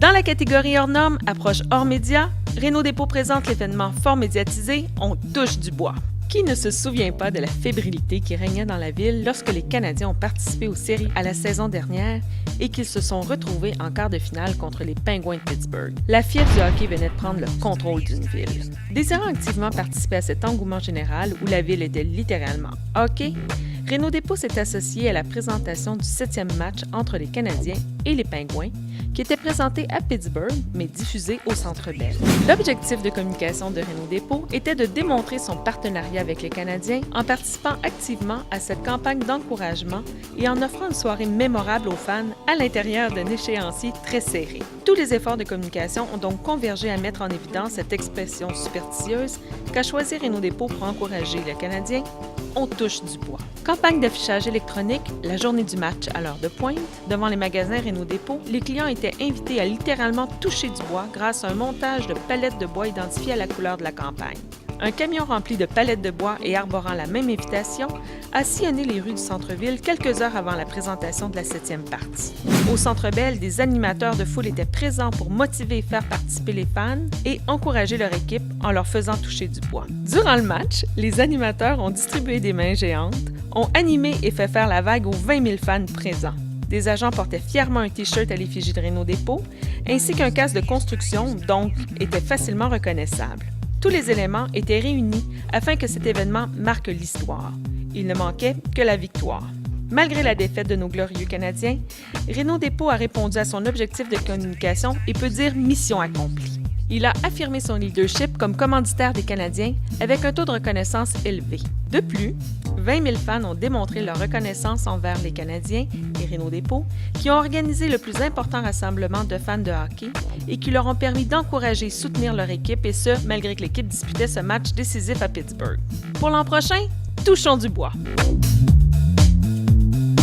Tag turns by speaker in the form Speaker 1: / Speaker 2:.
Speaker 1: Dans la catégorie hors normes, approche hors média, Renault Dépôt présente l'événement fort médiatisé On touche du bois. Qui ne se souvient pas de la fébrilité qui régnait dans la ville lorsque les Canadiens ont participé aux séries à la saison dernière et qu'ils se sont retrouvés en quart de finale contre les Pingouins de Pittsburgh? La fièvre du hockey venait de prendre le contrôle d'une ville. Désirant activement participer à cet engouement général où la ville était littéralement hockey, Renault Dépôt s'est associé à la présentation du 7e match entre les Canadiens et les Pingouins, qui était présenté à Pittsburgh, mais diffusé au Centre Bell. L'objectif de communication de Renault Dépôt était de démontrer son partenariat avec les Canadiens en participant activement à cette campagne d'encouragement et en offrant une soirée mémorable aux fans à l'intérieur d'un échéancier très serré. Tous les efforts de communication ont donc convergé à mettre en évidence cette expression superstitieuse qu'a choisi Renault Dépôt pour encourager le Canadien. On touche du bois. Campagne d'affichage électronique, la journée du match à l'heure de pointe. Devant les magasins Renault Dépôt, les clients étaient invités à littéralement toucher du bois grâce à un montage de palettes de bois identifiées à la couleur de la campagne. Un camion rempli de palettes de bois et arborant la même invitation a sillonné les rues du centre-ville quelques heures avant la présentation de la 7e partie. Au Centre Bell, des animateurs de foule étaient présents pour motiver et faire participer les fans et encourager leur équipe en leur faisant toucher du bois. Durant le match, les animateurs ont distribué des mains géantes, ont animé et fait faire la vague aux 20 000 fans présents. Des agents portaient fièrement un T-shirt à l'effigie de Renault Dépôt, ainsi qu'un casque de construction, donc était facilement reconnaissable. Tous les éléments étaient réunis afin que cet événement marque l'histoire. Il ne manquait que la victoire. Malgré la défaite de nos glorieux Canadiens, Renault Dépôt a répondu à son objectif de communication et peut dire mission accomplie. Il a affirmé son leadership comme commanditaire des Canadiens avec un taux de reconnaissance élevé. De plus, 20 000 fans ont démontré leur reconnaissance envers les Canadiens et Renault Dépôt, qui ont organisé le plus important rassemblement de fans de hockey et qui leur ont permis d'encourager et soutenir leur équipe, et ce, malgré que l'équipe disputait ce match décisif à Pittsburgh. Pour l'an prochain, touchons du bois!